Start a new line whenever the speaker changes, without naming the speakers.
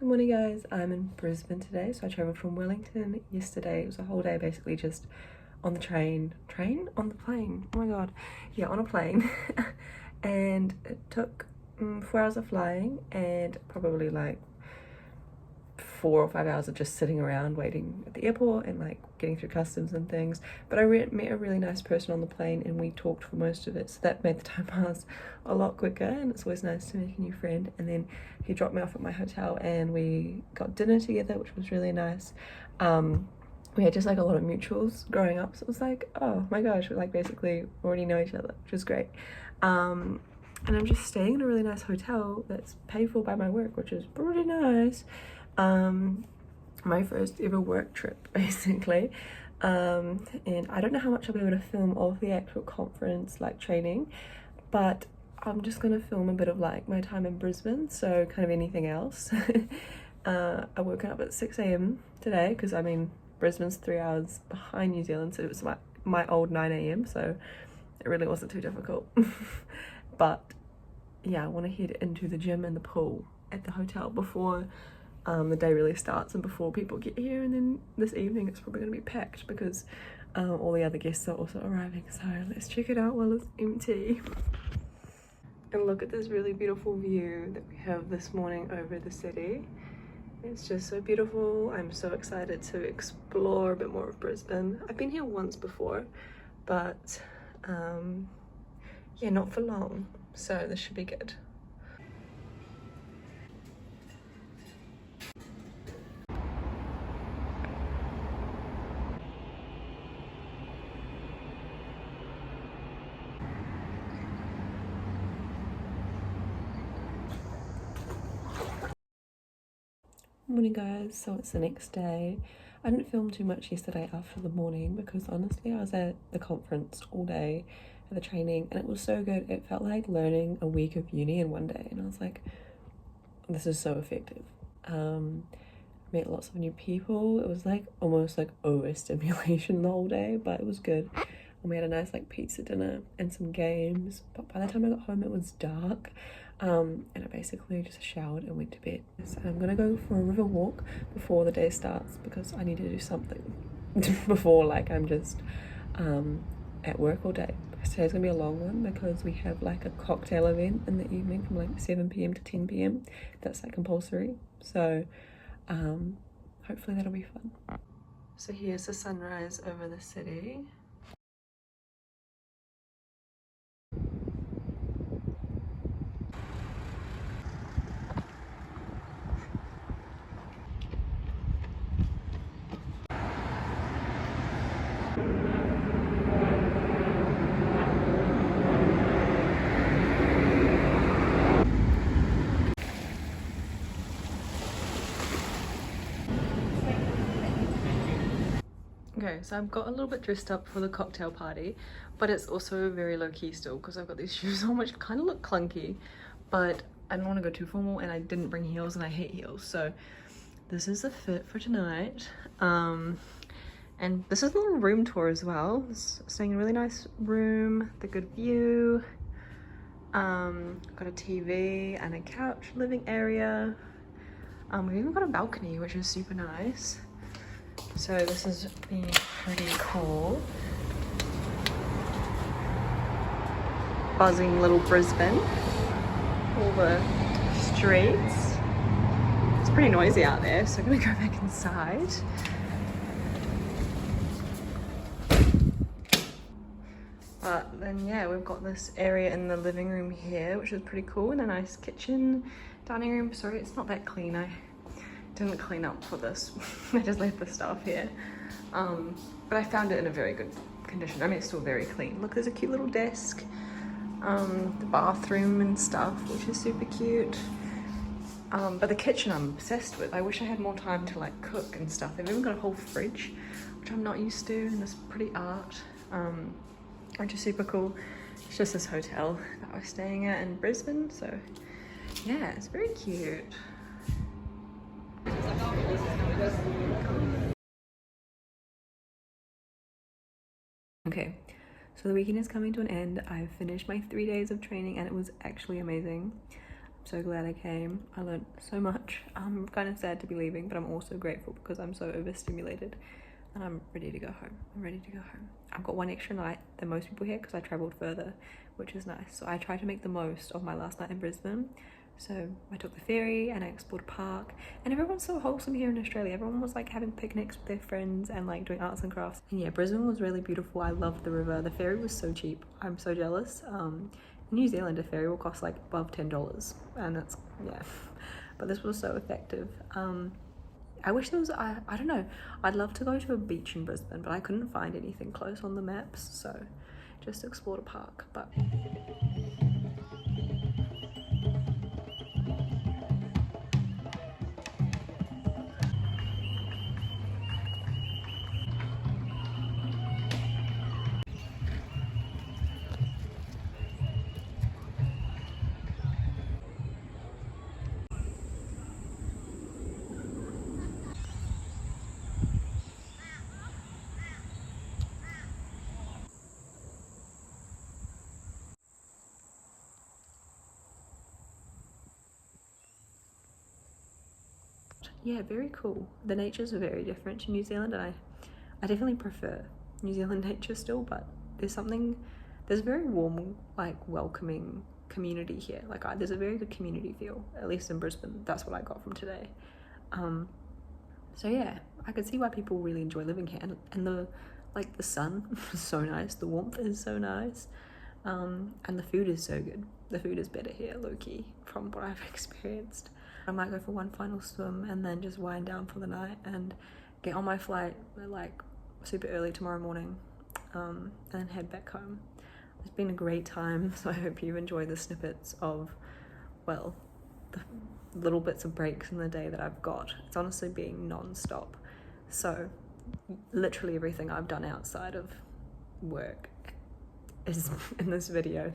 Good morning guys, I'm in Brisbane today. So I travelled from Wellington yesterday. It was a whole day basically just on the on the plane, oh my god, yeah, on a plane. And it took 4 hours of flying and probably like 4 or 5 hours of just sitting around waiting at the airport and like getting through customs and things. But I met a really nice person on the plane and we talked for most of it, so that made the time pass a lot quicker, and it's always nice to make a new friend. And then he dropped me off at my hotel and we got dinner together, which was really nice. We had just like a lot of mutuals growing up, so it was like, oh my gosh, we like basically already know each other, which was great. And I'm just staying in a really nice hotel that's paid for by my work, which is pretty nice. My first ever work trip basically. And I don't know how much I'll be able to film of the actual conference like training, but I'm just gonna film a bit of like my time in Brisbane, so kind of anything else. I woke up at 6 a.m. today because I mean Brisbane's 3 hours behind New Zealand, so it was my old 9 a.m, so it really wasn't too difficult. But yeah, I want to head into the gym and the pool at the hotel before the day really starts and before people get here. And then this evening it's probably going to be packed because all the other guests are also arriving, so let's check it out while it's empty. And look at this really beautiful view that we have this morning over the city. It's just so beautiful. I'm so excited to explore a bit more of Brisbane. I've been here once before, but yeah, not for long, so this should be good. Morning guys, so it's the next day. I didn't film too much yesterday after the morning because honestly I was at the conference all day at the training and it was so good. It felt like learning a week of uni in one day, and I was like, this is so effective. Met lots of new people. It was like almost like overstimulation the whole day, but it was good. And we had a nice like pizza dinner and some games, but by the time I got home it was dark. And I basically just showered and went to bed. So I'm gonna go for a river walk before the day starts because I need to do something before like I'm just at work all day. Today's gonna be a long one because we have like a cocktail event in the evening from like 7 p.m. to 10 p.m. That's like compulsory, so hopefully that'll be fun. So here's the sunrise over the city. Okay, so I've got a little bit dressed up for the cocktail party, but it's also very low-key still because I've got these shoes on which kind of look clunky, but I don't want to go too formal and I didn't bring heels and I hate heels, so this is the fit for tonight. And this is a little room tour as well. Staying in a really nice room, the good view. Got a TV and a couch living area. We've even got a balcony, which is super nice. So this is pretty cool. Buzzing little Brisbane. All the streets. It's pretty noisy out there, so I'm gonna go back inside. But then yeah, we've got this area in the living room here, which is pretty cool, and a nice kitchen, dining room. Sorry, it's not that clean. I didn't clean up for this. I just left the stuff here. But I found it in a very good condition. I mean, it's still very clean. Look, there's a cute little desk. The bathroom and stuff, which is super cute. But the kitchen I'm obsessed with. I wish I had more time to like cook and stuff. They've even got a whole fridge, which I'm not used to, and this pretty art. Which is super cool. It's just this hotel that we're staying at in Brisbane, so yeah, it's very cute. Okay, so the weekend is coming to an end. I've finished my 3 days of training and it was actually amazing. so glad I came. I learned so much. I'm kind of sad to be leaving, but I'm also grateful because I'm so overstimulated and I'm ready to go home. I'm ready to go home. I've got one extra night than most people here because I travelled further, which is nice. So I tried to make the most of my last night in Brisbane. So I took the ferry and I explored a park, and everyone's so wholesome here in Australia. Everyone was like having picnics with their friends and like doing arts and crafts. And yeah, Brisbane was really beautiful. I loved the river. The ferry was so cheap. I'm so jealous. In New Zealand, a ferry will cost like above $10, and it's, yeah, but this was so effective. I wish there was, I don't know, I'd love to go to a beach in Brisbane, but I couldn't find anything close on the maps, so just explored a park. But yeah, very cool. The natures are very different to New Zealand, and I definitely prefer New Zealand nature still, but there's a very warm, like welcoming community here. Like there's a very good community feel, at least in Brisbane. That's what I got from today. So yeah, I could see why people really enjoy living here, and the sun is so nice, the warmth is so nice, and the food is so good. The food is better here, low-key, from what I've experienced. I might go for one final swim and then just wind down for the night and get on my flight like super early tomorrow morning, and then head back home. It's been a great time, so I hope you enjoy the snippets of, well, the little bits of breaks in the day that I've got. It's honestly being non-stop. So literally everything I've done outside of work is in this video.